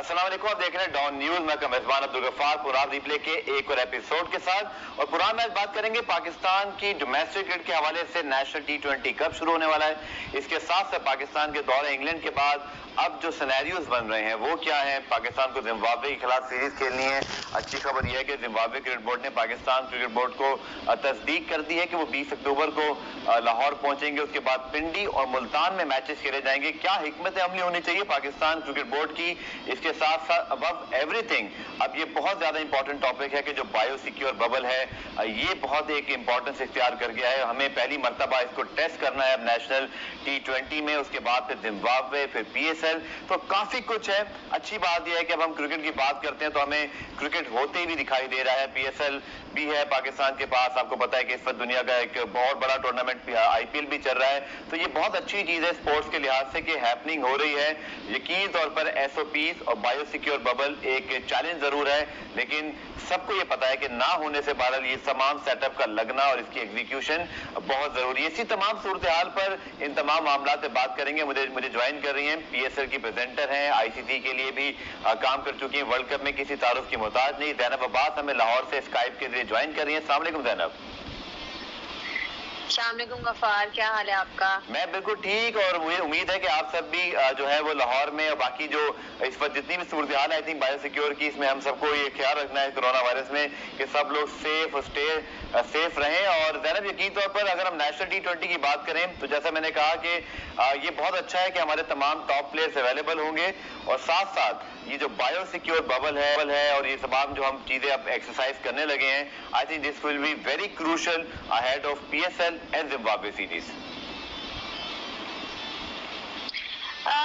अस्सलाम वालेकुम, आप देख रहे हैं डॉन न्यूज। मैं मेजबान अब्दुल गफ्फार पुरान रिप्ले के एक और एपिसोड के साथ। और पुरान मैच बात करेंगे पाकिस्तान की डोमेस्टिक क्रिकेट के हवाले से। नेशनल T20 कब शुरू होने वाला है, इसके साथ साथ पाकिस्तान के दौरे इंग्लैंड के बाद अब जो सिनेरियोज बन रहे हैं वो क्या है। पाकिस्तान को जिम्बाब्वे के खिलाफ सीरीज खेलनी है। अच्छी खबर यह है कि जिम्बाब्वे क्रिकेट बोर्ड ने पाकिस्तान क्रिकेट बोर्ड को तस्दीक कर दी है कि वो 20 अक्टूबर को लाहौर पहुंचेंगे। उसके बाद पिंडी और मुल्तान में मैचेस खेले जाएंगे। क्या हिकमत अमली होनी चाहिए पाकिस्तान क्रिकेट बोर्ड की, इसके साथ साथ अबव एवरीथिंग अब ये बहुत ज्यादा इंपॉर्टेंट टॉपिक है कि जो बायो सिक्योर बबल है ये बहुत एक इंपॉर्टेंस इख्तियार कर गया है। हमें पहली मर्तबा इसको टेस्ट करना है अब नेशनल T20 में, उसके बाद फिर जिम्बाब्वे, फिर PSL, तो काफी कुछ है। अच्छी बात यह है कि अब हम क्रिकेट की बात करते हैं तो हमें क्रिकेट होते ही भी दिखाई दे रहा है। PSL भी है पाकिस्तान के पास। आपको पता है कि इस वक्त दुनिया का एक बहुत बड़ा टूर्नामेंट IPL भी चल रहा है। तो ये बहुत अच्छी चीज है स्पोर्ट्स के लिहाज से कि हैपनिंग हो रही है। यकीन तौर पर SOPs और बायो सिक्योर बबल एक चैलेंज जरूर है, लेकिन सबको ये पता है कि ना होने से बहरहाल ये तमाम सेटअप का लगना और इसकी एग्जीक्यूशन बहुत जरूरी है। इसी तमाम सूरत हाल पर इन तमाम मामला पे बात करेंगे। मुझे ज्वाइन कर रही हैं PSL की प्रेजेंटर हैं, ICC के लिए भी काम कर चुकी हैं, वर्ल्ड कप में किसी तारुफ की मोहताज नहीं, ज़ैनब अब्बास हमें लाहौर से स्काइप के जरिए ज्वाइन कर रही हैं। अस्सलाम वालेकुम ज़ैनब। अस्सलामुअलैकुम गफ्फार, क्या हाल है आपका? मैं बिल्कुल ठीक, और मुझे उम्मीद है कि आप सब भी जो है वो लाहौर में और बाकी जो इस वक्त जितनी भी सूरत हाल है आई थिंक बायो सिक्योर की, इसमें हम सबको ये ख्याल रखना है कोरोना वायरस में कि सब लोग सेफ रहें। और ज़ैनब यकीन तौर पर अगर हम नेशनल T20 की बात करें तो जैसा मैंने कहा कि ये बहुत अच्छा है कि हमारे तमाम टॉप प्लेयर्स अवेलेबल होंगे, और साथ साथ ये जो बायो सिक्योर बबल है और ये तमाम जो हम चीजें अब एक्सरसाइज करने लगे हैं, आई think this will be very crucial ahead of PSL and Zimbabwe series.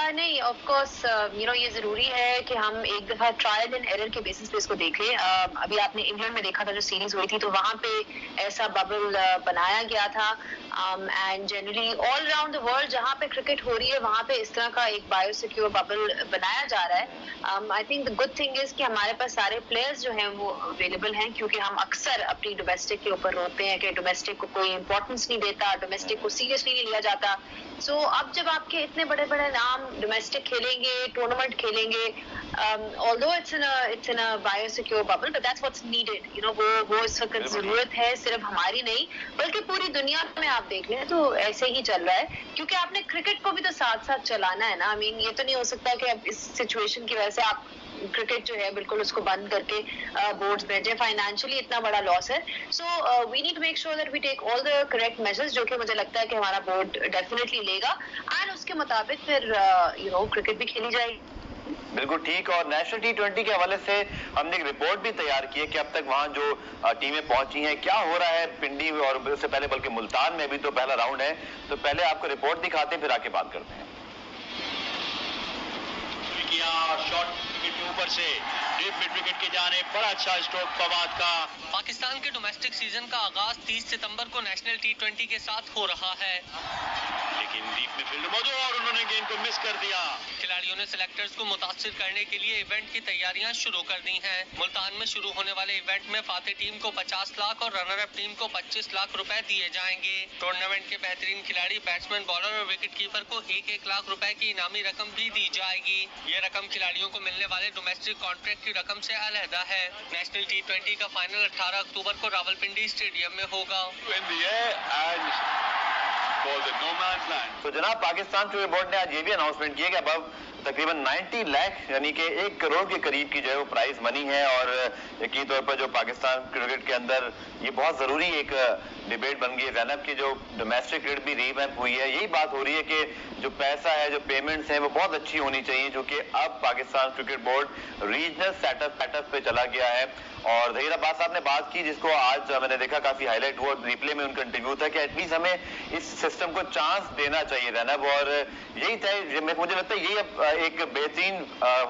नहीं, ऑफ कोर्स ये जरूरी है कि हम एक दफा ट्रायल एंड एरर के बेसिस पे इसको देख लें। अभी आपने इंग्लैंड में देखा था जो सीरीज हुई थी, तो वहां पे ऐसा बबल बनाया गया था। And generally all around the world जहां पे क्रिकेट हो रही है वहां पे इस तरह का एक बायो सिक्योर बबल बनाया जा रहा है। I think the good thing is कि हमारे पास सारे प्लेयर्स जो हैं वो अवेलेबल हैं, क्योंकि हम अक्सर अपनी डोमेस्टिक के ऊपर रोते हैं कि डोमेस्टिक को कोई इंपॉर्टेंस नहीं देता, डोमेस्टिक को सीरियसली नहीं लिया जाता। सो अब जब आपके इतने बड़े बड़े नाम डोमेस्टिक खेलेंगे, टूर्नामेंट खेलेंगे, although it's in a biosecure bubble, but that's what's needed, वो इस वक्त जरूरत है, सिर्फ हमारी नहीं बल्कि पूरी दुनिया में। आप देख लें तो ऐसे ही चल रहा है, क्योंकि आपने क्रिकेट को भी तो साथ साथ चलाना है ना। आई मीन ये तो नहीं हो सकता कि अब इस सिचुएशन की वजह से आप क्रिकेट जो है बिल्कुल उसको बंद करके बोर्ड्स भेजे। फाइनेंशियली इतना बड़ा लॉस है। So we need to make sure that we take all the correct measures, जो कि मुझे लगता है कि हमारा बोर्ड डेफिनेटली लेगा, एंड उसके मुताबिक फिर क्रिकेट भी खेली जाएगी। बिल्कुल ठीक। और नेशनल T20 के हवाले से हमने एक रिपोर्ट भी तैयार की है कि अब तक वहां जो टीमें पहुंची हैं, क्या हो रहा है पिंडी और उससे पहले बल्कि मुल्तान में भी तो पहला राउंड है। तो पहले आपको रिपोर्ट दिखाते हैं, फिर आके बात करते हैं। शॉट के ऊपर से डीप मिड विकेट की जाने, बड़ा अच्छा स्ट्रोक फवाद का। पाकिस्तान के डोमेस्टिक सीजन का आगाज 30 सितंबर को नेशनल T20 के साथ हो रहा है, लेकिन डीप में फील्ड मौजूद और उन्होंने गेंद को मिस कर दिया। खिलाड़ियों ने सिलेक्टर्स को मुतासिर करने के लिए इवेंट की तैयारियां शुरू कर दी हैं। मुल्तान में शुरू होने वाले इवेंट में फाते टीम को 50 लाख और रनर अप टीम को 25 लाख रुपए दिए जाएंगे। टूर्नामेंट के बेहतरीन खिलाड़ी, बैट्समैन, बॉलर और विकेट कीपर को 1-1 लाख रुपए की इनामी रकम भी दी जाएगी। ये रकम खिलाड़ियों को मिलने वाले डोमेस्टिक कॉन्ट्रैक्ट की रकम से अलहदा है। नेशनल T20 का फाइनल 18 अक्टूबर को रावलपिंडी स्टेडियम में होगा। तो जनाब पाकिस्तान क्रिकेट बोर्ड ने आज ये भी अनाउंसमेंट किया कि अब तकरीबन 90 लाख यानी कि 1 करोड़ के करीब की जो है वो प्राइज मनी है। और यकीन तौर पर जो पाकिस्तान क्रिकेट के अंदर ये बहुत जरूरी एक डिबेट बन गई है ज़ैनब की, जो डोमेस्टिक क्रिकेट भी रीवैम्प हुई है। यही बात हो रही है कि जो पैसा है, जो पेमेंट्स हैं वो बहुत अच्छी होनी चाहिए, जो कि अब Pakistan Cricket board regional setup पे चला गया है। और ज़हीर अब्बास साहब ने बात की, जिसको आज मैंने देखा काफी हाईलाइट हुआ रिप्ले में, उनका इंटरव्यू था कि एटलीस्ट हमें इस सिस्टम को चांस देना चाहिए ज़ैनब। और यही था, मुझे लगता है यही अब एक बेहतरीन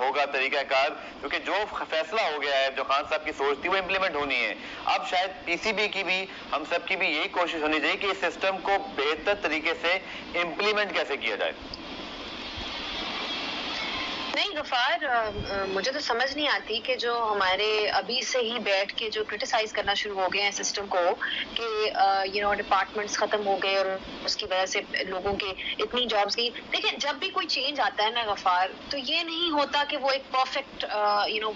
होगा तरीकाकार, क्योंकि जो फैसला हो गया है, जो खान साहब की सोच थी वो इम्प्लीमेंट होनी है। अब शायद PCB की भी, हम सब की भी यही कोशिश होनी चाहिए कि इस सिस्टम को बेहतर तरीके से इम्प्लीमेंट कैसे किया जाए। नहीं गफार, मुझे तो समझ नहीं आती कि जो हमारे अभी से ही बैठ के जो क्रिटिसाइज करना शुरू हो गए हैं सिस्टम को कि डिपार्टमेंट्स खत्म हो गए और उसकी वजह से लोगों के इतनी जॉब्स गई। देखिए, जब भी कोई चेंज आता है ना गफार, तो ये नहीं होता कि वो एक परफेक्ट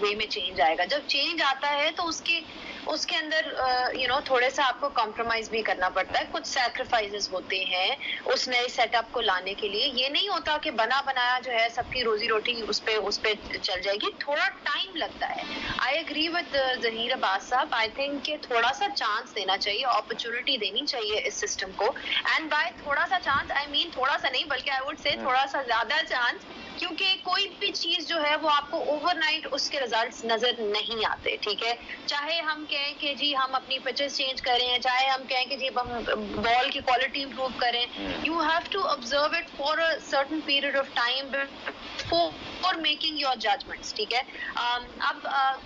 वे में चेंज आएगा। जब चेंज आता है तो उसके अंदर थोड़े सा आपको कॉम्प्रोमाइज भी करना पड़ता है, कुछ सैक्रिफाइसेस होते हैं उस नए सेटअप को लाने के लिए। ये नहीं होता कि बना बनाया जो है सबकी रोजी रोटी उस पे चल जाएगी, थोड़ा टाइम लगता है। I agree with Zaheer Abbas साहब, आई थिंक कि थोड़ा सा चांस देना चाहिए, अपॉर्चुनिटी देनी चाहिए इस सिस्टम को। एंड बाय थोड़ा सा चांस आई मीन थोड़ा सा नहीं, बल्कि आई वुड से थोड़ा सा ज्यादा चांस, क्योंकि कोई भी चीज जो है वो आपको ओवरनाइट उसके रिजल्ट्स नजर नहीं आते। ठीक है, चाहे हम कहें कि जी हम अपनी पिचेस चेंज करें, चाहे हम कहें कि जी हम बॉल की क्वालिटी इंप्रूव करें, you have to observe it for a certain period of time for making your judgements. ठीक है, अब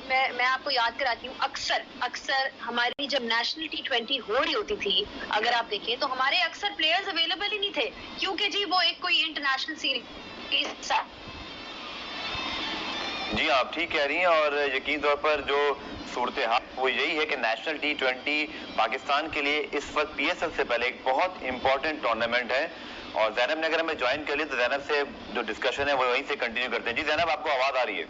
मैं आपको याद कराती हूँ, अक्सर हमारी जब नेशनल T20 हो रही होती थी, अगर आप देखें तो हमारे अक्सर प्लेयर्स अवेलेबल ही नहीं थे, क्योंकि जी वो एक कोई इंटरनेशनल सीरीज। जी आप ठीक कह रही हैं, और यकीन तौर पर जो सूरत हाल वो यही है कि नेशनल T20 पाकिस्तान के लिए इस वक्त PSL से पहले एक बहुत इंपॉर्टेंट टूर्नामेंट है। और जैनब ने अगर हमें ज्वाइन कर लिया तो जैनब से जो डिस्कशन है वो वहीं से कंटिन्यू करते हैं। जी जैनब, आपको आवाज आ रही है?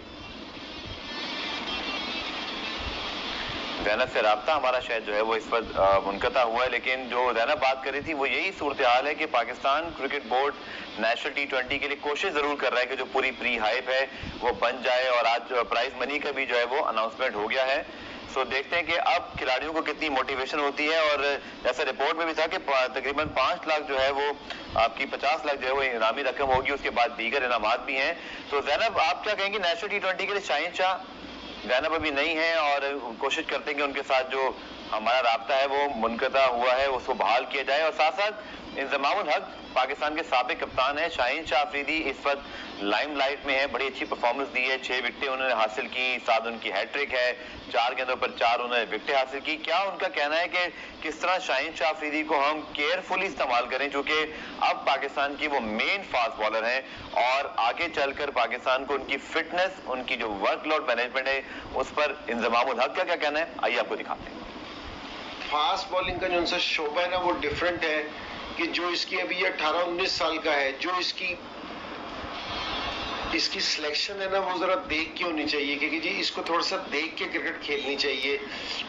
जैनब से राब्ता हमारा शायद जो है वो इस वक्त मुनक़ता हुआ है, लेकिन जो जैनब बात कर रही थी वो यही सूरत हाल है कि Pakistan Cricket board national T20 के लिए कोशिश जरूर कर रहा है कि जो पूरी प्री हाइप है वो बन जाए, और आज प्राइज मनी का भी जो है वो अनाउंसमेंट हो गया है। सो देखते हैं कि अब खिलाड़ियों को कितनी मोटिवेशन होती है, और जैसे रिपोर्ट में भी था कि तकरीबन 5 लाख जो है वो आपकी 50 लाख जो है वो इनामी रकम होगी, उसके बाद दीगर इनामात भी हैं। तो जैनब, आप क्या कहेंगे नेशनल T20 के लिए? शाहीन शाह जैनब अभी नहीं है, और कोशिश करते हैं कि उनके साथ जो हमारा राब्ता है वो मुनक़ता हुआ है उसको बहाल किया जाए। और साथ साथ इंजमामुल हक पाकिस्तान के साबिक कप्तान है, शाहीन शाह अफरीदी इस वक्त लाइमलाइट में है, बड़ी अच्छी परफॉर्मेंस दी है, 6 विकेटें उन्होंने हासिल की, साथ उनकी हैट्रिक है, 4 गेंदों पर 4 उन्होंने विकेटें हासिल की। क्या उनका कहना है कि किस तरह शाहीन शाह अफरीदी को हम केयरफुली इस्तेमाल करें, क्योंकि अब पाकिस्तान की वो मेन फास्ट बॉलर हैं, और आगे चलकर पाकिस्तान को उनकी फिटनेस, उनकी जो वर्कलोड मैनेजमेंट है उस पर इंजमामुल हक का क्या कहना है, आइए आपको दिखाते हैं। फास्ट बॉलिंग का जो उनका शोबा है ना वो डिफरेंट है, कि जो इसकी अभी 18-19 साल का है, जो इसकी सिलेक्शन है ना वो जरा देख के होनी चाहिए, क्योंकि जी इसको थोड़ा सा देख के क्रिकेट खेलनी चाहिए,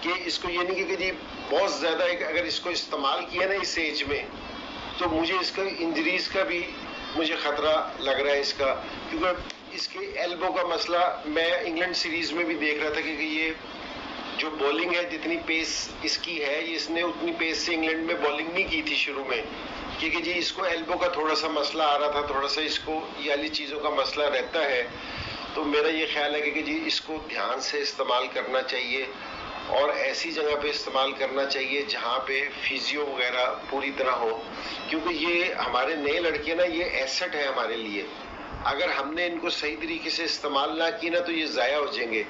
कि इसको ये नहीं कि जी बहुत ज्यादा अगर इसको इस्तेमाल किया ना इस एज में, तो मुझे इसका इंजरीज का भी मुझे खतरा लग रहा है इसका, क्योंकि इसके एल्बो का मसला मैं इंग्लैंड सीरीज में भी देख रहा था कि ये जो बॉलिंग है, जितनी पेस इसकी है, इसने उतनी पेस से इंग्लैंड में बॉलिंग नहीं की थी शुरू में, क्योंकि जी इसको एल्बो का थोड़ा सा मसला आ रहा था, थोड़ा सा इसको ये वाली चीज़ों का मसला रहता है। तो मेरा ये ख्याल है कि जी इसको ध्यान से इस्तेमाल करना चाहिए, और ऐसी जगह पे इस्तेमाल करना चाहिए जहाँ पे फिजियो वगैरह पूरी तरह हो, क्योंकि ये हमारे नए लड़के ना ये एसेट है हमारे लिए, अगर हमने इनको सही तरीके से इस्तेमाल ना की ना तो ये ज़ाया हो जाएंगे।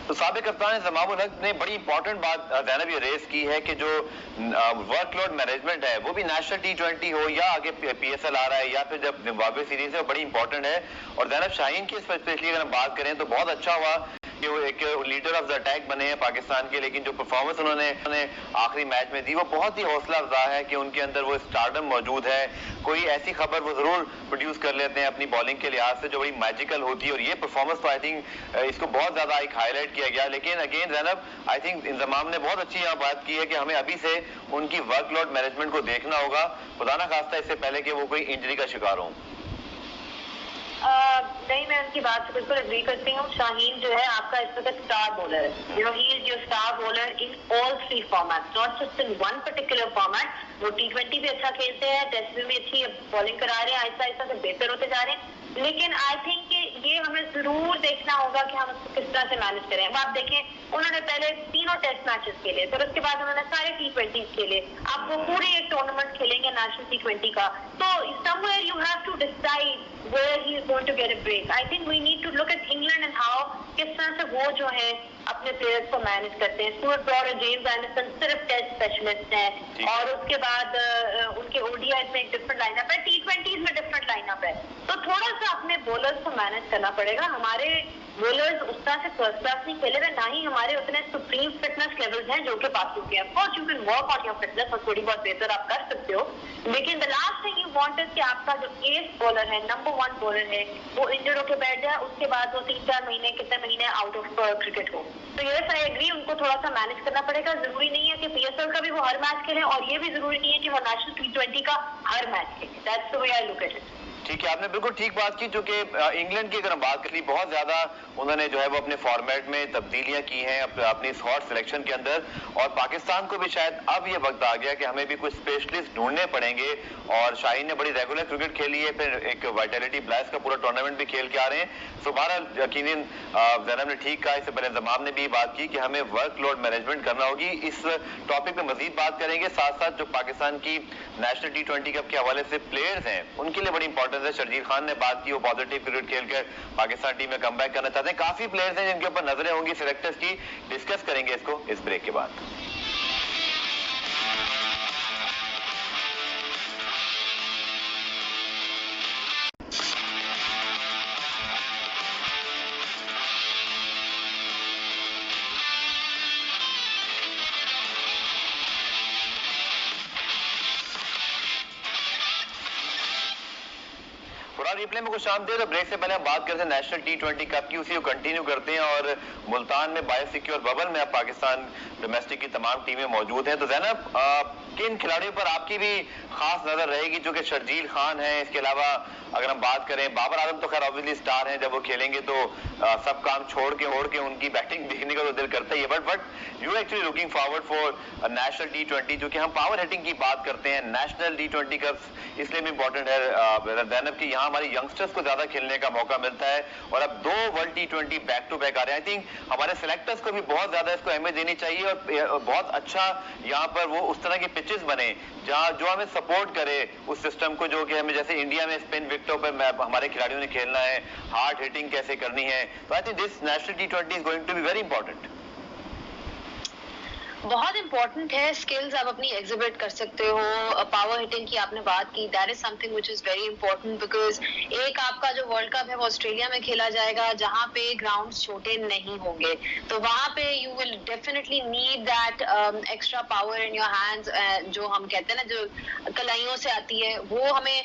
तो साबिक कप्तान इंजमामुल हक ने बड़ी इंपॉर्टेंट बात जैनब ये रेस की है कि जो वर्कलोड मैनेजमेंट है वो भी नेशनल T20 हो या आगे PSL आ रहा है या फिर जब जिम्बाब्वे सीरीज है, वो बड़ी इंपॉर्टेंट है। और जैनब, शाहीन की स्पेशली अगर हम बात करें तो बहुत अच्छा हुआ कि वो एक लीडर ऑफ द अटैक बने हैं पाकिस्तान के, लेकिन जो परफॉर्मेंस उन्होंने आखिरी मैच में दी वो बहुत ही हौसला अफजा है कि उनके अंदर वो स्टारडम मौजूद है। कोई ऐसी खबर वो जरूर प्रोड्यूस कर लेते हैं अपनी बॉलिंग के लिहाज से जो बड़ी मैजिकल होती है, और ये परफॉर्मेंस तो आई थिंक इसको बहुत ज्यादा एक हाईलाइट किया गया। लेकिन again Zainab, I think Inzamam ने बहुत अच्छी यहाँ बात की है कि हमें अभी से उनकी वर्कलोड मैनेजमेंट को देखना होगा, खुदा ना खास्ता इससे पहले कि वो कोई इंजरी का शिकार हो। नहीं, मैं उनकी बात से बिल्कुल एग्री करती हूँ। शाहीन जो है आपका इस वक्त स्टार बॉलर है, ही is your star bowler in all 3 formats, not just in one particular format. वो T20 भी अच्छा खेलते हैं, टेस्ट में भी अच्छी बॉलिंग करा रहे हैं, आहिस्ता आहिस्ता से बेहतर होते जा रहे हैं, लेकिन आई थिंक कि ये हमें जरूर देखना होगा कि हम उसको किस तरह से मैनेज करें। अब आप देखें, उन्होंने पहले 3 टेस्ट मैचेस खेले, फिर उसके बाद उन्होंने सारे T20 खेले, अब वो पूरे एक टूर्नामेंट खेलेंगे नेशनल T20 का, तो somewhere you have to decide where he is going to get a break. I think we need to look at England and how किस तरह से वो जो है अपने प्लेयर्स को मैनेज करते हैं। स्टुअर्ट ब्रॉड और जेम्स एंडरसन सिर्फ टेस्ट स्पेशलिस्ट हैं, और उसके बाद उनके ODIs में एक डिफरेंट लाइनअप है, T20s में डिफरेंट लाइनअप है, तो थोड़ा सा अपने बॉलर्स को मैनेज करना पड़ेगा। हमारे बॉलर्स उस तरह से फर्स्ट क्लास नहीं खेले हुए, ना ही हमारे उतने सुप्रीम फिटनेस लेवल्स हैं जो कि बाकियों के। Of course you can work on your fitness और थोड़ी बहुत बेहतर आप कर सकते हो, लेकिन the last thing you want is कि आपका जो एस बॉलर है, नंबर 1 बॉलर है, वो इंजर्ड होकर बैठ जाए, उसके बाद वो 3-4 महीने कितने महीने आउट ऑफ क्रिकेट हो। तो यस आई एग्री, उनको थोड़ा सा मैनेज करना पड़ेगा। जरूरी नहीं है कि पीएसएल का भी वो हर मैच खेले, और ये भी जरूरी नहीं है कि वो नेशनल T20 का हर मैच खेले। That's the way I look at it. ठीक है, आपने बिल्कुल ठीक बात की, चूंकि इंग्लैंड की अगर हम बात करें बहुत ज्यादा उन्होंने जो है वो अपने फॉर्मेट में तब्दीलियां की हैं अपनी स्क्वाड सिलेक्शन के अंदर, और पाकिस्तान को भी शायद अब ये वक्त आ गया कि हमें भी कुछ स्पेशलिस्ट ढूंढने पड़ेंगे। और शाहीन ने बड़ी रेगुलर क्रिकेट खेली है, फिर एक वाइटलिटी ब्लास्ट का पूरा टूर्नामेंट भी खेल के आ रहे हैं। सो बहरहाल यकीनन जैनब ने ठीक कहा, इससे पहले इंतजाम ने भी बात की कि हमें वर्कलोड मैनेजमेंट करना होगी। इस टॉपिक पे मजीद बात करेंगे, साथ साथ जो पाकिस्तान की नेशनल T20 कप के हवाले से प्लेयर्स हैं उनके लिए बड़ी इंपॉर्टेंस है। शर्जील खान ने बात की, वो पॉजिटिव क्रिकेट खेलकर पाकिस्तान टीम में कमबैक करना चाहते हैं। काफी प्लेयर्स हैं जिनके ऊपर नजरें होंगी सिलेक्टर्स की। डिस्कस करेंगे इसको इस ब्रेक के बाद। रिप्ले में कुछ शाम दे, तो ब्रेक से पहले हम बात करते हैं नेशनल T20 कप की, उसी को कंटिन्यू करते हैं। और मुल्तान में बायोसिक्योर बबल में अब पाकिस्तान डोमेस्टिक की तमाम टीमें मौजूद हैं। तो जैनब, किन खिलाड़ियों पर आपकी भी खास नजर रहेगी? जो कि शर्जील खान है, इसके अलावा अगर हम बात करें बाबर आजम तो खैर ऑब्वियसली स्टार हैं, जब वो खेलेंगे तो सब काम छोड़ के ओढ़ के उनकी बैटिंग देखने का तो दिल करता ही है। But you actually looking forward for national T20, जो कि हम पावर हिटिंग की बात करते हैं। नेशनल T20 कप इसलिए भी इंपॉर्टेंट है जैनब कि यहाँ हमारे यंगस्टर्स को ज्यादा खेलने का मौका मिलता है, और अब 2 world T20 back to back आ रहे हैं। आई थिंक हमारे सिलेक्टर्स को भी बहुत ज्यादा इसको अहमियत देनी चाहिए, और बहुत अच्छा यहाँ पर वो उस तरह के पिचेस बने जहाँ जो हमें सपोर्ट करे उस सिस्टम को, जो कि हमें जैसे इंडिया में स्पिन विकेटों पर हमारे खिलाड़ियों ने खेलना है, हार्ड हिटिंग कैसे करनी है। तो I think this national T20 is going to be very important. बहुत इंपॉर्टेंट है, स्किल्स आप अपनी एग्जिबिट कर सकते हो। पावर हिटिंग की आपने बात की, that is something which is very important, because एक आपका जो वर्ल्ड कप है वो ऑस्ट्रेलिया में खेला जाएगा जहां पे ग्राउंड्स छोटे नहीं होंगे, तो वहां पे you will definitely need that extra power in your hands, जो हम कहते हैं ना जो कलाइयों से आती है, वो हमें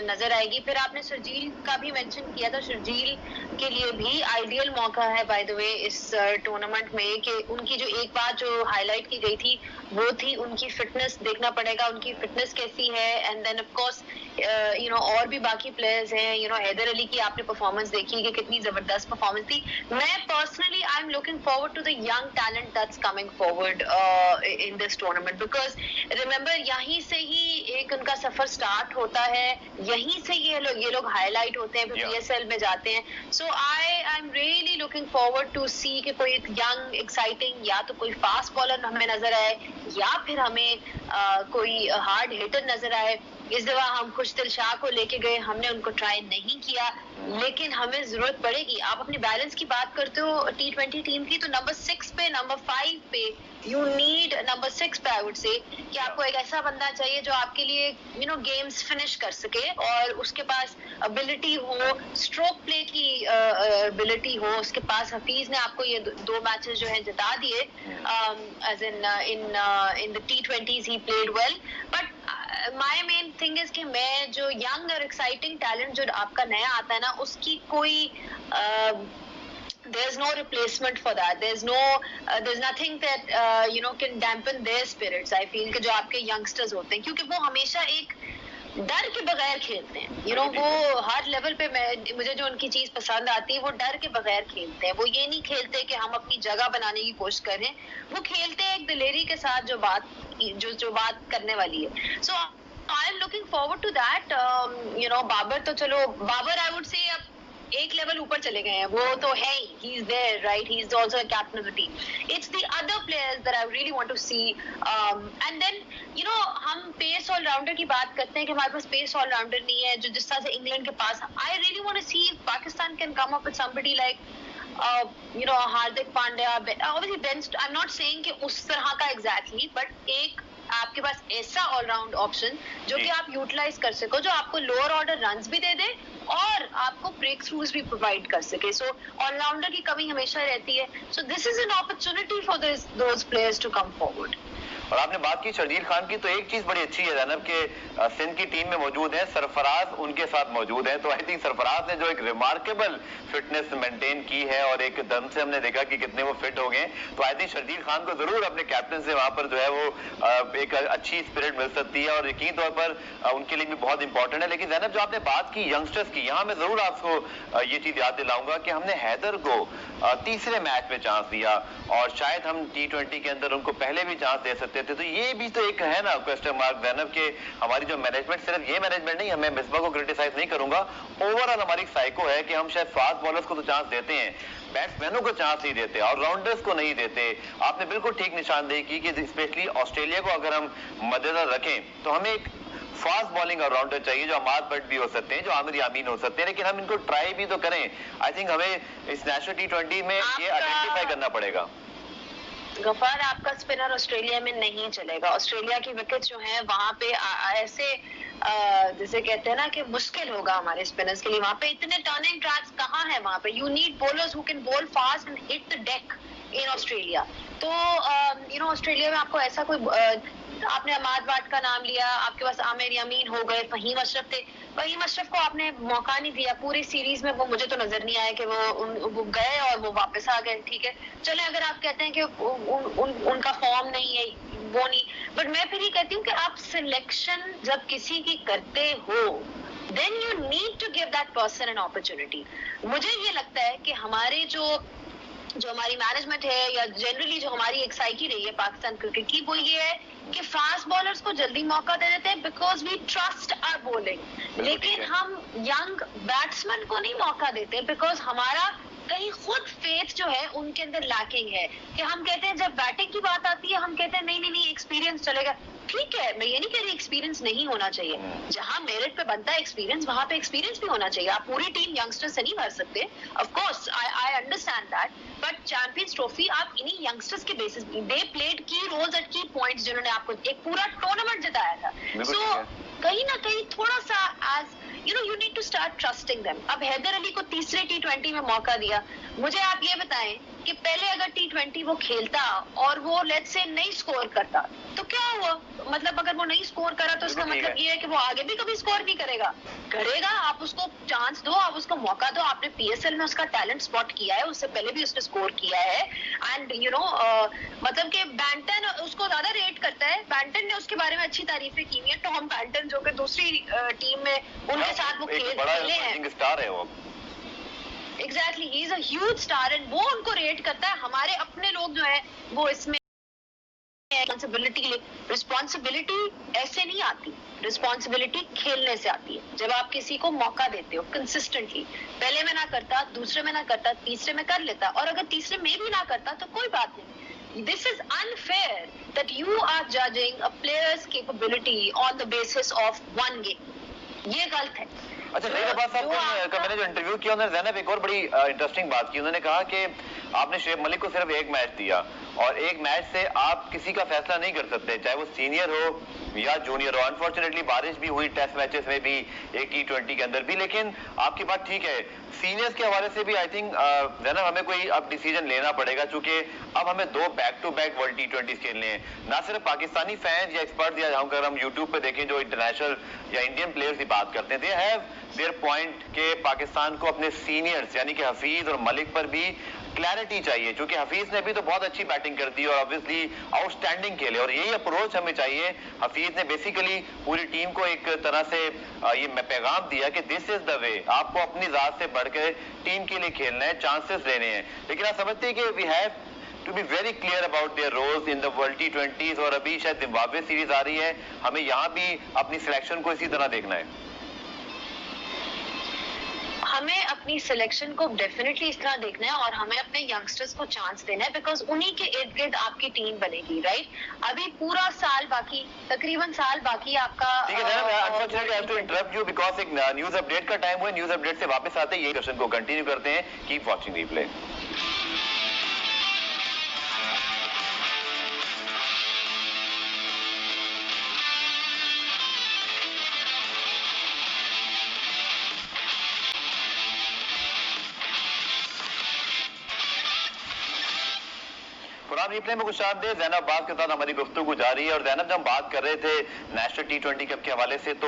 नजर आएगी। फिर आपने शर्जील का भी मेंशन किया था, शर्जील के लिए भी आइडियल मौका है बाय द वे इस टूर्नामेंट में, कि उनकी जो एक बात जो हाईलाइट की गई थी वो थी उनकी फिटनेस, देखना पड़ेगा उनकी फिटनेस कैसी है। एंड देन ऑफ कोर्स और भी बाकी प्लेयर्स हैं, हैदर अली की आपने परफॉर्मेंस देखी कि कितनी जबरदस्त परफॉर्मेंस थी। मैं personally I am looking forward to the young talent that's coming forward in this tournament, because remember यहीं से ही एक उनका सफर स्टार्ट होता है, यहीं से ये लोग हाईलाइट होते हैं, फिर PSL में जाते हैं। So I am really looking forward to see कि कोई एक यंग एक्साइटिंग या तो कोई फास्ट बॉलर हमें नजर आए, या फिर हमें कोई हार्ड हिटर नजर आए। इस दफा हम खुशदिल शाह को लेके गए, हमने उनको ट्राई नहीं किया, लेकिन हमें जरूरत पड़ेगी। आप अपने बैलेंस की बात करते हो T20 टीम की, तो नंबर 6 पे, नंबर 5 पे यू नीड, नंबर 6 पे आई वुड से कि आपको एक ऐसा बंदा चाहिए जो आपके लिए गेम्स फिनिश कर सके, और उसके पास एबिलिटी हो, स्ट्रोक प्ले की एबिलिटी हो उसके पास। हफीज ने आपको ये 2 मैचेस जो है जिता दिए, as in the T20s he played well, but my main thing is कि मैं जो यंग और एक्साइटिंग टैलेंट जो आपका नया आता है ना, उसकी कोई there's no replacement for that, there's nothing that can dampen their spirits, I feel, कि जो आपके youngsters होते हैं, क्योंकि वो हमेशा एक डर के बगैर खेलते हैं, वो हर लेवल पे मुझे जो उनकी चीज पसंद आती है, वो डर के बगैर खेलते हैं। वो ये नहीं खेलते कि हम अपनी जगह बनाने की कोशिश कर रहे हैं, वो खेलते हैं एक दिलेरी के साथ जो बात करने वाली है। So I am looking forward to that. Babar तो चलो, बाबर आई वुड से अब एक लेवल ऊपर चले गए हैं, वो तो है ही is there, right, he is also a captain of the team. It's the other players that I really want to see. And then हम पेस ऑलराउंडर की बात करते हैं कि हमारे पास पेस ऑलराउंडर नहीं है, जो जिस तरह से इंग्लैंड के पास। I really want to see Pakistan can come up with somebody like Hardik Pandya, obviously Ben, I'm not saying कि उस तरह का exactly, but एक आपके पास ऐसा ऑलराउंड ऑप्शन जो कि आप यूटिलाइज कर सको, जो आपको लोअर ऑर्डर रन्स भी दे दे और आपको ब्रेक थ्रूज भी प्रोवाइड कर सके। सो ऑलराउंडर की कमी हमेशा रहती है। So this is an opportunity for those players to come forward. और आपने बात की शर्जील खान की, तो एक चीज बड़ी अच्छी है जैनब के सिंध की टीम में मौजूद है, सरफराज उनके साथ मौजूद है, तो आई थिंक सरफराज ने जो एक रिमार्केबल फिटनेस मेंटेन की है और एक दम से हमने देखा कि कितने वो फिट हो गए, तो आई थिंक शर्जील खान को जरूर अपने कैप्टन से वहां पर जो है वो एक अच्छी स्पिरिट मिल सकती है और यकीन तौर पर उनके लिए भी बहुत इंपॉर्टेंट है। लेकिन जैनब जो आपने बात की यंगस्टर्स की, यहाँ मैं जरूर आपको ये चीज याद दिलाऊंगा कि हमने हैदर को तीसरे मैच में चांस दिया और शायद हम T20 के अंदर उनको पहले भी चांस दे सकते थे, तो ये भी तो एक है ना क्वेश्चन मार्क जैनब के हमारी जो मैनेजमेंट, सिर्फ ये मैनेजमेंट नहीं, मैं मिसबा को क्रिटिसाइज नहीं करूंगा, ओवरऑल हमारी साइको है कि हम शायद फास्ट बॉलर्स को तो चांस देते हैं, बैट्समैनों को चांस नहीं देते, ऑलराउंडर्स को नहीं देते। आपने बिल्कुल ठीक निशानदेही की कि स्पेशली ऑस्ट्रेलिया को अगर हम मद्देनजर रखें तो हमें एक फास्ट बॉलिंग ऑलराउंडर चाहिए जो अमाद बट भी हो सकते हैं, जो आमिर यामीन हो सकते हैं, लेकिन हम इनको ट्राई भी तो करें। आई थिंक हमें इस नेशनल T20 में ये आइडेंटिफाई करना पड़ेगा। गफार, आपका स्पिनर ऑस्ट्रेलिया में नहीं चलेगा। ऑस्ट्रेलिया की विकेट जो है वहां पे ऐसे जैसे कहते हैं ना कि मुश्किल होगा हमारे स्पिनर्स के लिए। वहां पे इतने टर्निंग ट्रैक्स कहाँ है वहां पे? You need bowlers who can ball fast and hit the deck in Australia. तो ऑस्ट्रेलिया में आपको ऐसा कोई आपने अमाद वाट का नाम लिया, आपके पास आमिर यामीन हो गए, फहीम अशरफ थे। फहीम अशरफ को आपने मौका नहीं दिया पूरी सीरीज में, वो मुझे तो नजर नहीं आया कि वो गए और वो वापस आ गए। ठीक है, चले अगर आप कहते हैं कि उनका फॉर्म नहीं है, वो नहीं, बट मैं फिर ये कहती हूँ कि आप सिलेक्शन जब किसी की करते हो then you need to give that person an opportunity. मुझे ये लगता है कि हमारे जो हमारी मैनेजमेंट है या जनरली जो हमारी एक साइकी रही है पाकिस्तान क्रिकेट की, वो ये है कि फास्ट बॉलर्स को जल्दी मौका दे देते हैं because we trust our bowling, लेकिन हम यंग बैट्समैन को नहीं मौका देते बिकॉज हमारा कहीं खुद फेथ जो है उनके अंदर लैकिंग है। कि हम कहते हैं जब बैटिंग की बात आती है हम कहते हैं नहीं एक्सपीरियंस चलेगा। ठीक है, मैं ये नहीं कह रही एक्सपीरियंस नहीं होना चाहिए, जहां मेरिट पे बनता है एक्सपीरियंस वहां पे एक्सपीरियंस भी होना चाहिए। आप पूरी टीम यंगस्टर से नहीं भर सकते, of course I understand that, but champions trophy आप इन्हीं यंगस्टर्स के बेसिस, दे प्लेड की रोल्स एट की पॉइंट्स, जिन्होंने आपको एक पूरा टूर्नामेंट जिताया था। सो कहीं ना कहीं थोड़ा सा as you need to start trusting them. अब हैदर अली को तीसरे T20 में मौका दिया, मुझे आप ये बताएं कि पहले अगर T20 वो खेलता और वो लेट्स से नहीं स्कोर करता तो क्या हुआ? मतलब अगर वो नहीं स्कोर करा तो इसका मतलब ये है कि वो आगे भी कभी स्कोर नहीं करेगा। आप उसको चांस दो, आप उसको मौका दो। आपने PSL में उसका टैलेंट स्पॉट किया है, उससे पहले भी उसने स्कोर किया है, एंड मतलब कि बैंटन उसको ज्यादा रेट करता है। बैंटन ने उसके बारे में अच्छी तारीफें की है, तो हम बैंटन जो कि दूसरी टीम में उनके साथ वो खेले हैं, स्टार है वो, exactly, he is a huge star and वो उनको रेट करता है। हमारे अपने लोग जो है वो इसमें रिस्पॉन्सिबिलिटी ऐसे नहीं आती, रिस्पॉन्सिबिलिटी खेलने से आती है। जब आप किसी को मौका देते हो कंसिस्टेंटली, पहले में ना करता, दूसरे में ना करता, तीसरे में कर लेता, और अगर तीसरे में भी ना करता तो कोई बात नहीं। This is unfair that you are judging a player's capability on the basis of one game, ये गलत है। अच्छा, नईरबाज साहब का मैंने जो इंटरव्यू किया उन्होंने जैनब एक और बड़ी इंटरेस्टिंग बात की। उन्होंने कहा कि आपने शुएब मलिक को सिर्फ एक मैच दिया और एक मैच से आप किसी का फैसला नहीं कर सकते, चाहे वो सीनियर हो या जूनियर हो। अनफॉर्चुनेटली बारिश भी हुई टेस्ट मैचेस में भी, एक T20 के अंदर भी, लेकिन आपकी बात ठीक है। सीनियर्स के हवाले से भी आई थिंक जैनब हमें कोई अब डिसीजन लेना पड़ेगा, चूंकि अब हमें 2 back to back world T20 खेलने हैं। ना सिर्फ पाकिस्तानी फैंस या एक्सपर्ट या अगर हम यूट्यूब पे देखें जो इंटरनेशनल या इंडियन प्लेयर्स की बात करते हैं, दे हैव देयर पॉइंट के पाकिस्तान को अपने सीनियर्स यानी कि हफीज और मलिक पर भी क्लैरिटी चाहिए, क्योंकि हफीज ने भी तो बहुत अच्छी बैटिंग कर दी और ऑब्वियसली आउटस्टैंडिंग खेले, और यही अप्रोच हमें चाहिए। हफीज ने बेसिकली पूरी टीम को एक तरह से ये पैगाम दिया कि दिस इज द वे, आपको अपनी जात से बढ़कर टीम के लिए खेलना है, चांसेस लेने हैं। लेकिन आप समझते हैं कि we have to be very clear about their roles in the world T20s, और अभी शायद जिम्बाब्वे सीरीज आ रही है, हमें यहाँ भी अपनी सिलेक्शन को इसी तरह देखना है। हमें अपनी सिलेक्शन को डेफिनेटली इस तरह देखना है और हमें अपने यंगस्टर्स को चांस देना है, बिकॉज उन्हीं के इर्द गिर्द आपकी टीम बनेगी, राइट? अभी पूरा साल बाकी, तकरीबन साल बाकी आपका। ठीक है जनाब, unfortunately I have to interrupt you because एक न्यूज अपडेट का टाइम हुआ। न्यूज अपडेट से वापस आते हैं, ये क्वेश्चन को कंटिन्यू करते हैं। Keep watching replay. Programme replay में खुश आमदीद। ज़ैनब अब्बास के साथ हमारी गुफ्तगू जारी है। और ज़ैनब, जब हम बात कर रहे थे नेशनल T20 कप के हवाले से, तो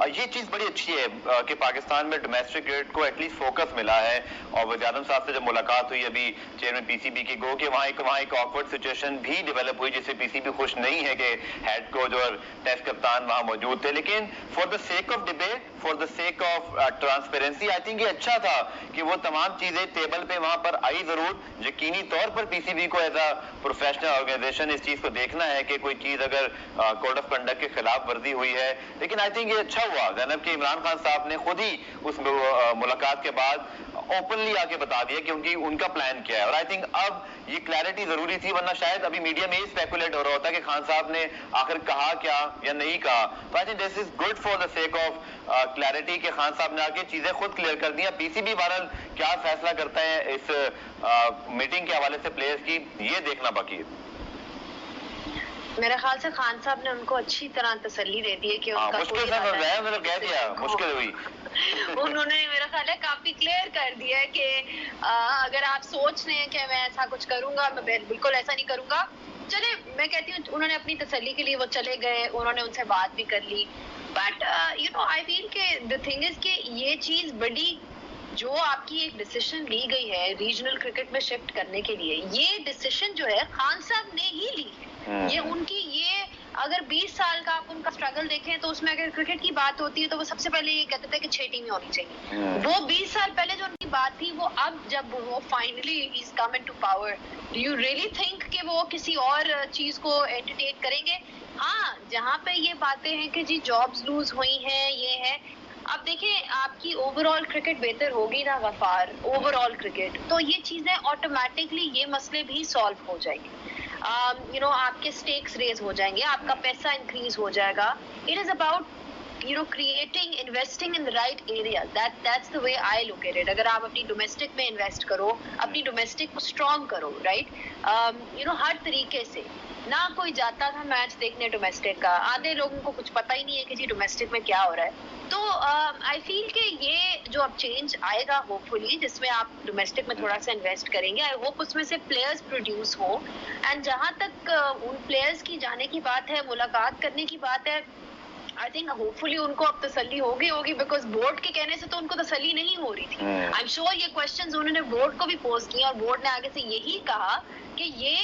ये चीज़ बड़ी अच्छी है कि पाकिस्तान में डोमेस्टिक क्रिकेट को एटलीस्ट फोकस मिला है। और वज़ीर आज़म साहब से जब मुलाकात हुई अभी चेयरमैन PCB की, गो कि वहाँ एक ऑकवर्ड सिचुएशन भी डेवलप हुई जिससे PCB खुश नहीं है कि हेड कोच और टेस्ट कप्तान वहाँ मौजूद थे। लेकिन for the sake of debate, for the sake of transparency, I think ये अच्छा था कि वो तमाम चीजें टेबल पे वहां पर आई। जरूर यकीनी तौर पर PCB को एज अ प्रोफेशनल ऑर्गेनाइजेशन इस चीज को देखना है कि कोई चीज अगर कोड ऑफ कंडक्ट के खिलाफ वर्जी हुई है। लेकिन आई थिंक ये अच्छा हुआ ज़ैनब कि इमरान खान साहब ने खुद ही उस मुलाकात के बाद ओपनली आके बता दिया कि उनका प्लान क्या है। और आई थिंक अब ये क्लैरिटी जरूरी थी, वरना शायद अभी मीडिया में ही स्पेकुलेट हो रहा होता कि खान साहब ने आखिर कहा क्या या नहीं कहा। तो I think this is good for the sake of clarity कि खान साहब ने आके चीजें खुद क्लियर कर दी। PCB बहरहाल क्या फैसला करता है इस मीटिंग के हवाले से प्लेयर्स की, ये देखना बाकी है। मेरे ख्याल से खान साहब ने उनको अच्छी तरह तसल्ली दे दी है कि उनका मुश्किल मतलब कह दिया मुश्किल हुई उन्होंने मेरा ख्याल है काफी क्लियर कर दिया है कि अगर आप सोच रहे हैं कि मैं ऐसा कुछ करूंगा, मैं बिल्कुल ऐसा नहीं करूंगा। चले, मैं कहती हूँ उन्होंने अपनी तसल्ली के लिए वो चले गए, उन्होंने उनसे बात भी कर ली। But you know I feel के द थिंग इज कि ये चीज बड़ी, जो आपकी एक डिसीजन ली गई है रीजनल क्रिकेट में शिफ्ट करने के लिए, ये डिसीजन जो है खान साहब ने ही ली है। ये उनकी, ये अगर 20 साल का आप उनका स्ट्रगल देखें तो उसमें अगर क्रिकेट की बात होती है तो वो सबसे पहले ये कहते थे कि 6 टीमें होनी चाहिए। वो 20 साल पहले जो उनकी बात थी, वो अब जब वो finally he is come into power, do you really think कि वो किसी और चीज को एंटरटेन करेंगे? हाँ, जहाँ पे ये बातें हैं कि जी जॉब्स लूज हुई हैं, ये है, अब देखिए आपकी ओवरऑल क्रिकेट बेहतर होगी ना गफार, ओवरऑल क्रिकेट, तो ये चीजें ऑटोमेटिकली, ये मसले भी सॉल्व हो जाएंगे। यू नो आपके स्टेक्स रेज हो जाएंगे, आपका पैसा इंक्रीज हो जाएगा। It is about you know creating, investing in the right area, that's the way I look at it. अगर आप अपनी डोमेस्टिक में इन्वेस्ट करो, अपनी डोमेस्टिक को स्ट्रॉन्ग करो, राइट, यू नो हर तरीके से। ना कोई जाता था मैच देखने डोमेस्टिक का, आधे लोगों को कुछ पता ही नहीं है कि जी डोमेस्टिक में क्या हो रहा है। तो आई फील कि ये जो अब चेंज आएगा होपफुली, जिसमें आप डोमेस्टिक में थोड़ा सा इन्वेस्ट करेंगे, आई होप उसमें से प्लेयर्स प्रोड्यूस हो। एंड जहां तक उन प्लेयर्स की जाने की बात है, मुलाकात करने की बात है, आई थिंक होपफुली उनको अब तसल्ली होगी बिकॉज बोर्ड के कहने से तो उनको तसल्ली नहीं हो रही थी। आई एम श्योर ये क्वेश्चंस उन्होंने बोर्ड को भी पोज किए और बोर्ड ने आगे से यही कहा कि ये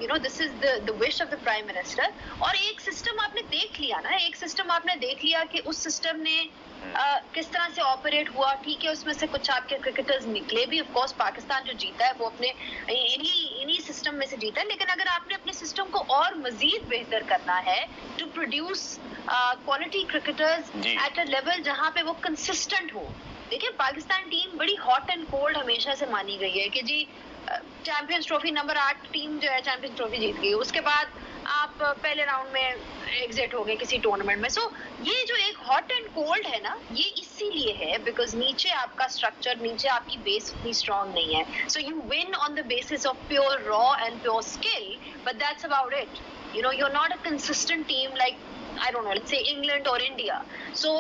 you know this is the wish of the prime minister. और एक सिस्टम आपने देख लिया ना, एक सिस्टम आपने देख लिया कि उस सिस्टम ने किस तरह से ऑपरेट हुआ। ठीक है, उसमें से कुछ आपके क्रिकेटर्स निकले भी, ऑफ कोर्स पाकिस्तान जो जीता है वो अपने इन्हीं सिस्टम में से जीता है। लेकिन अगर आपने अपने सिस्टम को और मजीद बेहतर करना है to produce quality cricketers at a level जहां पे वो कंसिस्टेंट हो। देखिए पाकिस्तान टीम बड़ी हॉट एंड कोल्ड हमेशा से मानी गई है कि जी चैंपियंस ट्रॉफी नंबर 8 टीम जो है चैंपियंस ट्रॉफी जीत गई, उसके बाद आप पहले राउंड में एग्जिट हो गए किसी टूर्नामेंट में। सो ये जो एक हॉट एंड कोल्ड है ना, ये इसीलिए है बिकॉज नीचे आपका स्ट्रक्चर, नीचे आपकी बेस उतनी स्ट्रांग नहीं है। So you win on the basis of pure raw and pure skill, but that's about it. You know you are not a consistent team like I don't know, let's say England or India. So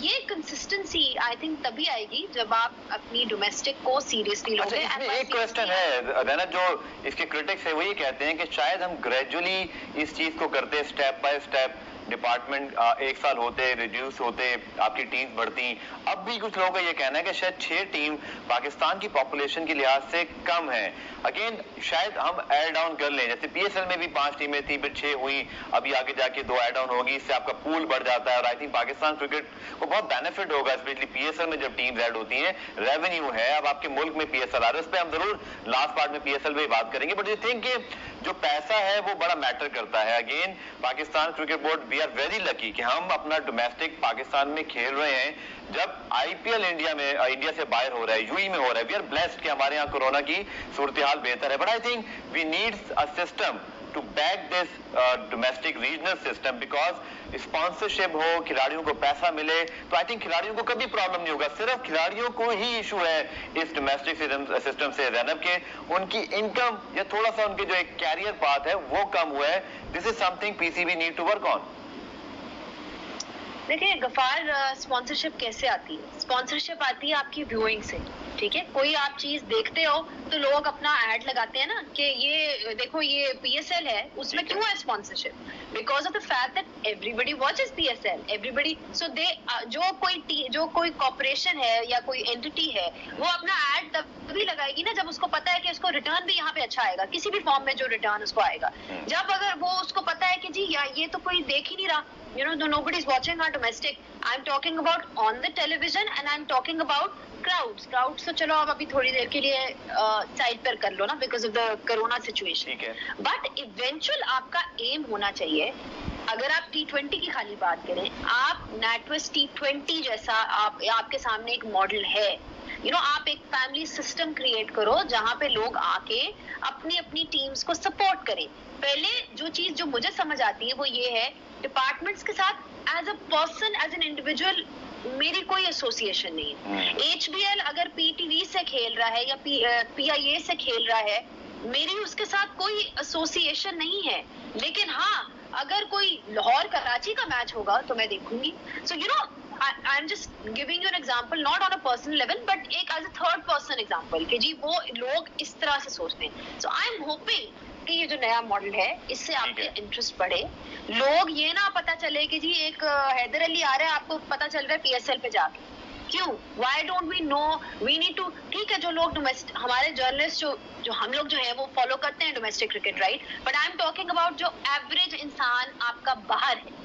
ये consistency I think तभी आएगी जब आप अपनी domestic को seriously लोगे। अच्छा, इसमें एक क्वेश्चन है ना, जो इसके क्रिटिक्स है वो ये कहते हैं कि शायद हम ग्रेजुअली इस चीज को करते, स्टेप बाय स्टेप, डिपार्टमेंट 1 साल होते रिड्यूस होते, आपकी टीम बढ़ती। अब भी कुछ लोगों का ये कहना है कि शायद 6 टीम पाकिस्तान की पॉपुलेशन के लिहाज से कम है। अगेन शायद हम एड डाउन कर लें, जैसे PSL में भी 5 टीमें थी, फिर 6 हुई, अभी आगे जाके 2 एड डाउन होगी, इससे आपका पूल बढ़ जाता है। और आई थिंक पाकिस्तान क्रिकेट को बहुत बेनिफिट होगा, स्पेशली PSL में जब टीम ऐड होती हैं, रेवेन्यू है। अब आपके मुल्क में PSL आ रहा है, उस पर हम जरूर लास्ट पार्ट में PSL पे बात करेंगे। बट यू थिंक जो पैसा है वो बड़ा मैटर करता है। Again Pakistan Cricket Board, we are very lucky कि हम अपना डोमेस्टिक पाकिस्तान में खेल रहे हैं। जब IPL इंडिया से बाहर हो रहा है, UAE में हो रहा है, वी आर ब्लेस्ड कि हमारे यहाँ कोरोना की सूरत हाल बेहतर है। But I think we needs a system to back this domestic regional system, because sponsorship हो, खिलाड़ियों को पैसा मिले, तो आई थिंक खिलाड़ियों को कभी प्रॉब्लम नहीं होगा। सिर्फ खिलाड़ियों को ही इशू है इस डोमेस्टिक सिस्टम से, ज़ैनब, के उनकी इनकम या थोड़ा सा उनके जो एक कैरियर पाथ है वो कम हुआ है। This is something PCB need to work on. देखिए गफार, स्पॉन्सरशिप कैसे आती है? स्पॉन्सरशिप आती है आपकी व्यूइंग से। ठीक है, कोई आप चीज देखते हो तो लोग अपना एड लगाते हैं ना कि ये देखो ये PSL है, उसमें क्यों है sponsorship? Because of the fact that everybody watches PSL, everybody, so they जो कोई कॉर्पोरेशन है या कोई एंटिटी है, वो अपना एड तभी लगाएगी ना जब उसको पता है कि उसको रिटर्न भी यहाँ पे अच्छा आएगा, किसी भी फॉर्म में जो रिटर्न उसको आएगा। जब अगर वो उसको पता है कि जी या ये तो कोई देख ही नहीं रहा, you know, nobody is watching our domestic. I'm talking about on the television and I'm talking about crowds तो चलो आप अभी थोड़ी देर के लिए साइड पर कर लो ना, because of the corona situation. ठीक है, बट इवेंचुअल आपका एम होना चाहिए, अगर आप T20 की खाली बात करें, आप NatWest T20 जैसा आपके सामने एक मॉडल है, आप एक फैमिली सिस्टम क्रिएट करो जहां पे लोग आके अपनी अपनी टीम्स को सपोर्ट करें। पहले जो चीज जो मुझे समझ आती है वो ये है, डिपार्टमेंट्स के साथ as a person, as an individual मेरी कोई एसोसिएशन नहीं है। HBL अगर PTV से खेल रहा है या PIA से खेल रहा है, मेरी उसके साथ कोई एसोसिएशन नहीं है, लेकिन हाँ अगर कोई लाहौर कराची का मैच होगा तो मैं देखूंगी। सो I'm just giving you an example, not on a personal level, but एक as a third person example कि जी वो लोग इस तरह से सोचते हैं। So I'm hoping कि ये जो नया मॉडल है इससे आपके इंटरेस्ट बढ़े, लोग ये ना पता चले कि जी एक हैदर अली आ रहा है, आपको पता चल रहा है PSL पे जाके, क्यों? Why don't we know? We need to, ठीक है, जो लोग डोमेस्टिक, हमारे जर्नलिस्ट जो हम लोग जो है वो फॉलो करते हैं domestic cricket, right, but I am talking about जो एवरेज इंसान आपका बाहर है,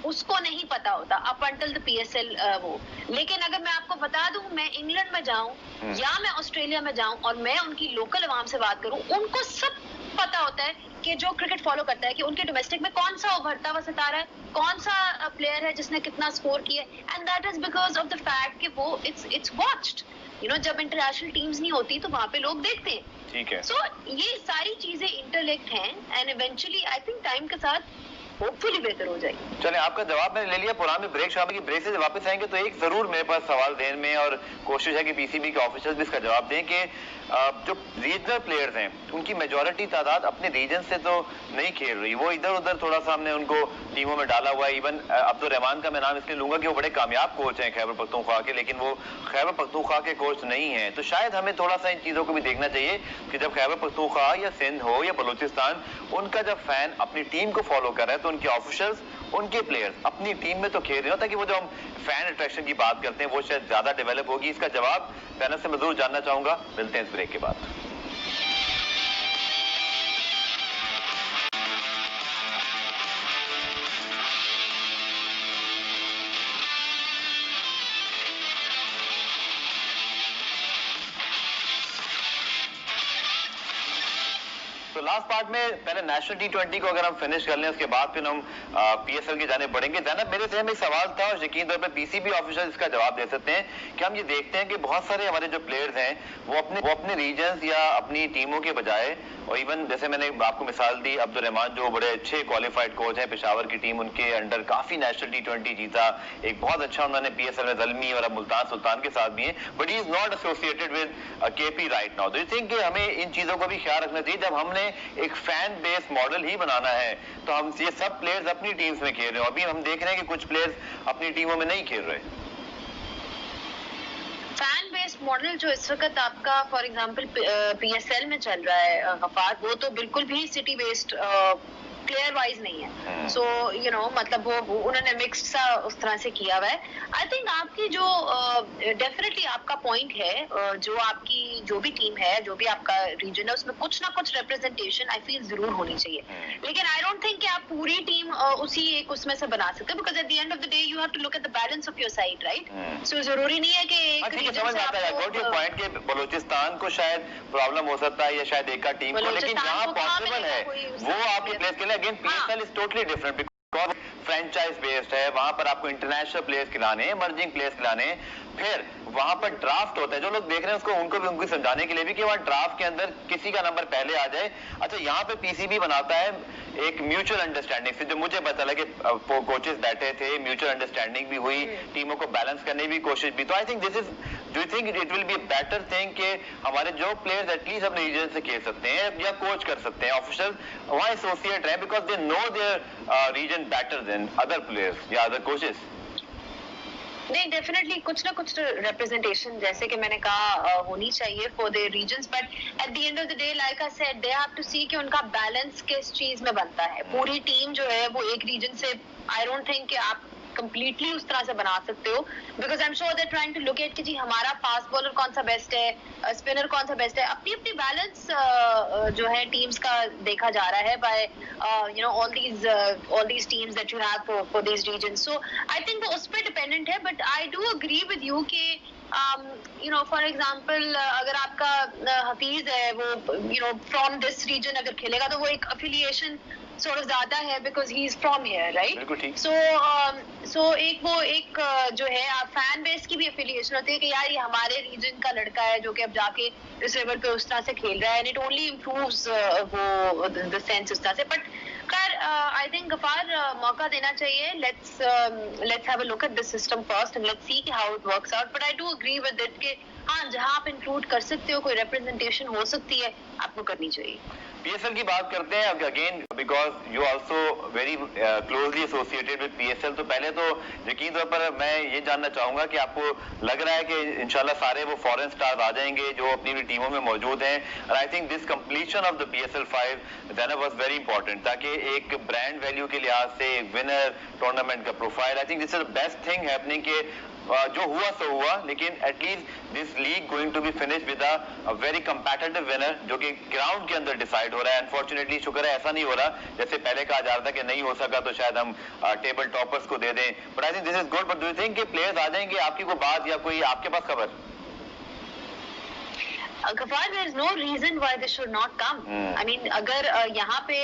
उसको नहीं पता होता अप अंटिल द PSL वो। लेकिन अगर मैं आपको बता दूं, मैं इंग्लैंड में जाऊं या मैं ऑस्ट्रेलिया में जाऊं और मैं उनकी लोकल अवाम से बात करूं, उनको सब पता होता है कि जो क्रिकेट फॉलो करता है कि उनके डोमेस्टिक में कौन सा उभरता हुआ सितारा है, कौन सा प्लेयर है जिसने कितना स्कोर किया, and that is because of the fact कि वो इट्स वॉच्ड, जब इंटरनेशनल टीम्स नहीं होती तो वहां पे लोग देखते हैं। ठीक है, सो ये सारी चीजें इंटरलिंक्ड हैं and eventually I think time के साथ होपफुली बेहतर हो जाएगी। चले, आपका जवाब मैंने ले लिया। पुराने ब्रेक शाम की ब्रेक से वापस आएंगे तो एक जरूर मेरे पास सवाल देने में, और कोशिश है कि PCB के ऑफिसर्स भी इसका जवाब दें कि जो रीजनल प्लेयर्स हैं उनकी मेजॉरिटी तादाद अपने रीजन से तो नहीं खेल रही, वो इधर उधर थोड़ा सा हमने उनको टीमों में डाला हुआ है। इवन अब्दुल रहमान का मैं नाम इसलिए लूंगा कि वो बड़े कामयाब कोच हैं खैबर पख्तूनख्वा के, लेकिन वो खैबर पख्तूनख्वा के कोच नहीं है। तो शायद हमें थोड़ा सा इन चीजों को भी देखना चाहिए कि जब खैबर पख्तूनख्वा या सिंध हो या बलूचिस्तान, उनका जब फैन अपनी टीम को फॉलो कर रहा है तो उनके ऑफिसर्स, उनके प्लेयर्स अपनी टीम में तो खेल रहे हो, ताकि वो जो हम फैन अट्रैक्शन की बात करते हैं वो शायद ज्यादा डेवलप होगी। इसका जवाब पैनल से मैं जरूर जानना चाहूंगा। मिलते हैं इस ब्रेक के बाद। तो लास्ट पार्ट में पहले नेशनल T20 को अगर हम फिनिश कर लें, उसके बाद फिर हम PSL की जाने बढ़ेंगे। ज़ैनब, मेरे जहन में एक सवाल था और यकीन तौर पे PCB ऑफिसर इसका जवाब दे सकते हैं कि हम ये देखते हैं कि बहुत सारे हमारे जो प्लेयर्स हैं वो अपने रीजन्स या अपनी टीमों के बजाय, और इवन जैसे मैंने आपको मिसाल दी अब्दुल रहमान जो बड़े अच्छे क्वालिफाइड कोच हैं, पेशावर की टीम उनके अंडर काफी नेशनल T20 जीता, एक बहुत अच्छा उन्होंने PSL में ज़ल्मी और अब मुल्तान सुल्तान के साथ भी है, but he is not associated with KP right now. Do you think कि हमें इन चीजों को भी ख्याल रखना चाहिए जब हमने एक फैन बेस मॉडल ही बनाना है? तो हम ये सब प्लेयर्स अपनी टीम्स में खेल रहे हैं, अभी हम देख रहे हैं कि कुछ प्लेयर्स अपनी टीमों में नहीं खेल रहे। फैन बेस्ड मॉडल जो इस वक्त आपका फॉर एग्जांपल PSL में चल रहा है गफार, वो तो बिल्कुल भी सिटी बेस्ड प्लेयर वाइज नहीं है। सो मतलब वो उन्होंने मिक्स्ड सा उस तरह से किया हुआ है। आई थिंक आपकी जो डेफिनेटली आपका पॉइंट है, जो आपकी जो भी टीम है, जो भी आपका रीजन है, उसमें कुछ ना कुछ रिप्रेजेंटेशन आई फील जरूर होनी चाहिए, लेकिन आई डोंट थिंक कि आप पूरी टीम उसी एक उसमें से बना सकते, because at the end of the day you have to look at the balance of your side, right. सो जरूरी नहीं है कि एक रीजन से आपको पॉइंट के बलूचिस्तान को शायद प्रॉब्लम हो सकता है या शायद एक टीम को, लेकिन जहां पॉसिबल है वो आपके प्लेस के लिए again PSL is totally different because franchise based है। वहां पर आपको इंटरनेशनल प्लेयर्स खिलाने, इमर्जिंग प्लेयर्स खिलाने, फिर वहां पर ड्राफ्ट होता है। जो लोग देख रहे हैं उसको उनको भी उनको समझाने के लिए भी कि वहां ड्राफ्ट के अंदर किसी का नंबर पहले आ जाए। अच्छा, यहाँ पे PCB बनाता है एक म्यूचुअल अंडरस्टैंडिंग से, जो मुझे पता चला कि कोचेस बैठे थे, म्यूचुअल अंडरस्टैंडिंग भी हुई, टीमों को बैलेंस करने की कोशिश भी। तो I think this is, do you think it will be better thing कि हमारे जो प्लेयर्स एटलीस्ट अपने रीजन से खेल सकते हैं या कोच कर सकते हैं, ऑफिसर्स वहां एसोसिएट रहे because they know their reason better than other players या अदर कोचेस? नहीं, डेफिनेटली कुछ ना कुछ रिप्रेजेंटेशन जैसे कि मैंने कहा होनी चाहिए for their reasons, but at the end of the day like I said they have to see कि उनका बैलेंस किस चीज में बनता है। पूरी टीम जो है वो एक रीजन से आई डोंट थिंक कि आप कंप्लीटली उस तरह से बना सकते हो, because I am sure they trying to look at कि जी हमारा फास्ट बॉलर कौन सा बेस्ट है, स्पिनर कौन सा बेस्ट है। अपनी अपनी बैलेंस जो है टीम्स का देखा जा रहा है by you know all these teams that you have for these reasons. So I think वो उस पर डिपेंडेंट है, but I do agree with you कि यू नो फॉर एग्जांपल अगर आपका हफीज है वो you know from this region अगर खेलेगा तो वो एक अफिलिएशन sort of ज्यादा है because he is from here, right? बिल्कुल ठीक। So एक जो है आप फैन बेस की भी एफिलिएशन होती है कि यार ये हमारे रीजन का लड़का है जो कि अब जाके इस लेवल पे उस तरह से खेल रहा है, and it only improves वो the sense उस तरह से। but खैर आई थिंक गफार मौका देना चाहिए। let's have a look at the system first and let's see how it works out, but I do agree with it कि हाँ जहाँ आप इंक्लूड कर सकते हो, कोई रिप्रेजेंटेशन हो सकती है, आपको करनी चाहिए। पीएसएल की बात करते हैं again because you also very closely associated with PSL. तो पहले तो यकीन तौर पर मैं ये जानना चाहूंगा कि आपको लग रहा है कि इंशाल्लाह सारे वो फॉरेन स्टार्स आ जाएंगे जो अपनी अपनी टीमों में मौजूद हैं, और I think this completion of the PSL 5 that was very important, ताकि एक ब्रांड वैल्यू के लिहाज से एक विनर टूर्नामेंट का profile, I think this is the best thing happening के जो हुआ सो हुआ, लेकिन at least this league going to be finish with a very competitive winner जो कि ग्राउंड के अंदर डिसाइड हो रहा है। अनफॉर्चुनेटली शुक्र है ऐसा नहीं हो रहा जैसे पहले कहा जा रहा था कि नहीं हो सका तो शायद हम टेबल टॉपर्स को दे दें, but I think this is good. But do you think कि प्लेयर्स आ जाएंगे? आपकी कोई बात या कोई आपके पास खबर? Ghaffar, there is no reason why they should not come. I mean, अगर यहाँ पे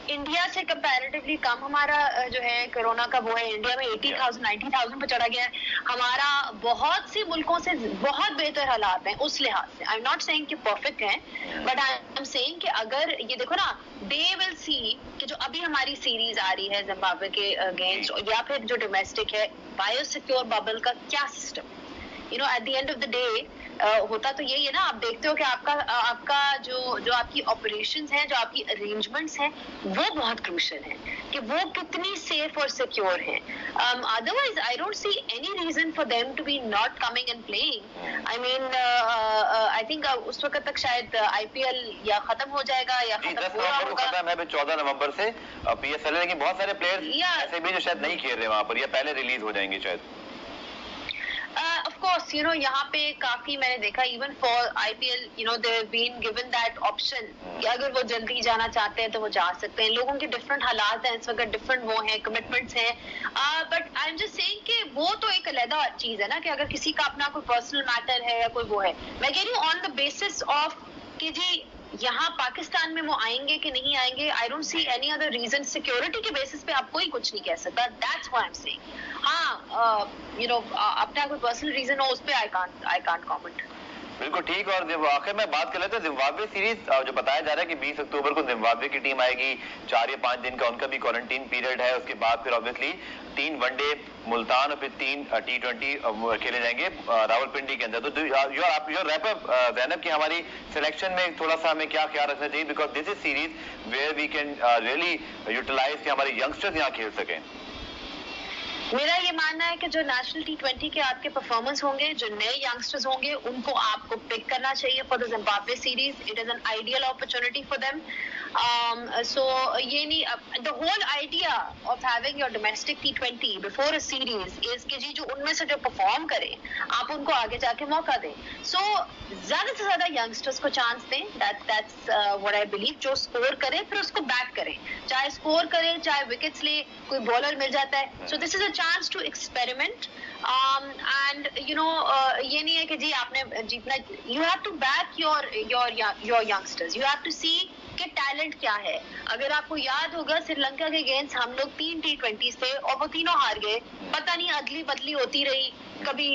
इंडिया से कंपैरेटिवली कम हमारा जो है कोरोना का वो है, इंडिया में 80,000 90,000 पे चढ़ा गया है, हमारा बहुत सी मुल्कों से बहुत बेहतर हालात हैं उस लिहाज से। आई एम नॉट सेइंग कि परफेक्ट हैं, बट आई एम सेइंग कि अगर ये देखो ना, दे विल सी कि जो अभी हमारी सीरीज आ रही है जिम्बाब्वे के अगेंस्ट या फिर जो डोमेस्टिक है, बायोसिक्योर बबल का क्या system, you know at the end of the day होता तो यही है ना। आप देखते हो कि आपका जो आपकी ऑपरेशंस हैं, जो आपकी अरेंजमेंट्स हैं, वो बहुत क्रूशियल है कि वो कितनी सेफ और सिक्योर हैं। Otherwise I don't see any reason for them to be not coming and playing. I mean I think उस वक्त तक शायद आईपीएल या खत्म हो जाएगा या खत्म हो रहा होगा। खत्म है 14 नवंबर से पीएसएल, लेकिन बहुत सारे प्लेयर्स ऐसे भी जो शायद नहीं खेल रहे वहां पर या पहले रिलीज हो जाएंगे शायद। Of course, you know, यहाँ पे काफी मैंने देखा even for IPL, you know, they've been given that option कि अगर वो जल्दी जाना चाहते हैं तो वो जा सकते हैं। लोगों के डिफरेंट हालात हैं इस वक्त, डिफरेंट वो हैं, कमिटमेंट्स हैं, but I am just saying कि वो तो एक अलग चीज है ना कि अगर किसी का अपना कोई पर्सनल मैटर है या कोई वो है, मैं कह रही हूँ ऑन द बेसिस ऑफ कि जी यहाँ पाकिस्तान में वो आएंगे कि नहीं आएंगे, I don't see any other reason. Security के बेसिस पे आप कोई कुछ नहीं कह सकता, that's why I am saying. हाँ यू नो अपना कोई पर्सनल रीजन हो उस पे आई कांट कमेंट। बिल्कुल ठीक। और आखिर में बात कर लेते हैं जिम्बाब्वे सीरीज, जो बताया जा रहा है कि 20 अक्टूबर को जिम्बाब्वे की टीम आएगी, 4 या 5 दिन का उनका भी क्वारंटीन पीरियड है। उसके बाद फिर ऑब्वियसली 3 वनडे मुल्तान और फिर 3 T20 खेले जाएंगे रावलपिंडी के अंदर। तो योर रैप अप ज़ैनब की हमारी सिलेक्शन में थोड़ा सा हमें क्या ख्याल रखना चाहिए, because this is series where we can really utilize कि हमारे यंगस्टर्स यहाँ खेल सकें। मेरा ये मानना है कि जो नेशनल T20 के आपके परफॉर्मेंस होंगे, जो नए यंगस्टर्स होंगे, उनको आपको पिक करना चाहिए for the Zimbabwe series. It is an ideal opportunity for them. So ये नहीं, the whole idea of having your domestic T20 before a series is कि जी जो उनमें से जो परफॉर्म करें आप उनको आगे जाके मौका दें। सो ज्यादा से ज्यादा यंगस्टर्स को चांस दें, दैट्स व्हाट आई बिलीव। जो स्कोर करे फिर उसको बैक करें, चाहे स्कोर करे चाहे विकेट्स ले, कोई बॉलर मिल जाता है। So this is a chance to experiment and you know ये नहीं है कि जी आपने जीतना, you have to back your youngsters, you have to see कि टैलेंट क्या है। अगर आपको याद होगा श्रीलंका के अगेंस्ट हम लोग 3 T20 थे और वो तीनों हार गए, पता नहीं अदली बदली होती रही, कभी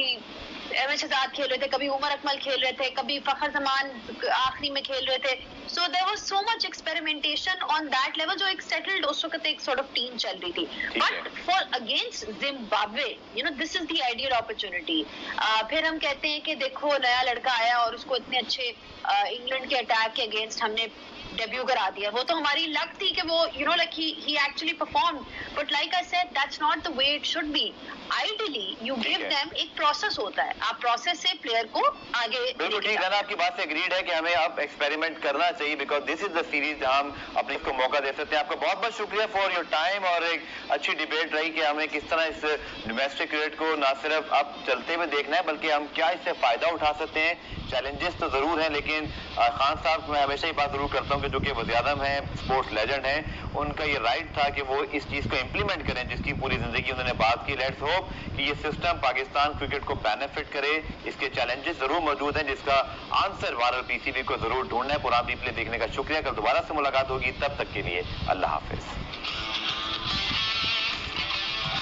एमएच आजाद खेल रहे थे, कभी उमर अकमल खेल रहे थे, कभी फखर जमान आखिरी में खेल रहे थे। So there was so much experimentation on that level, जो एक सेटल्ड उस वक्त एक सॉर्ट ऑफ टीम चल रही थी। But for against Zimbabwe you know this is the ideal opportunity. फिर हम कहते हैं कि देखो नया लड़का आया और उसको इतने अच्छे इंग्लैंड के अटैक के अगेंस्ट हमने डेब्यू करा दिया। वो तो हमारी लक थी कि वो like he actually perform, but like I said that's not the way it should be. Ideally you give them, एक प्रोसेस होता है, आप प्रोसेस से प्लेयर को आगे। बिल्कुल ठीक है ना, आपकी बात से एग्रीड है कि हमें अब एक्सपेरिमेंट करना चाहिए, because this is the series जहां हम अपने को मौका दे सकते हैं। आपका बहुत बहुत शुक्रिया फॉर योर टाइम, और एक अच्छी डिबेट रही कि हमें किस तरह इस डोमेस्टिक क्रिकेट को ना सिर्फ अब चलते हुए देखना है, बल्कि हम क्या इससे फायदा उठा सकते हैं। चैलेंजेस तो जरूर हैं, लेकिन खान साहब, मैं हमेशा ही बात जरूर करता हूं कि जो कि वज़ीर-ए-आज़म हैं, स्पोर्ट्स लेजेंड हैं, उनका ये राइट था कि वो इस चीज को इंप्लीमेंट करें जिसकी पूरी जिंदगी उन्होंने बात की। लेट्स होप कि ये सिस्टम पाकिस्तान क्रिकेट को बेनिफिट करे। इसके चैलेंजेस जरूर मौजूद हैं, जिसका आंसर वारल पीसीबी को जरूर ढूंढना है। पुराना रिप्ले देखने का शुक्रिया। कल दोबारा से मुलाकात होगी, तब तक के लिए अल्लाह हाफिज।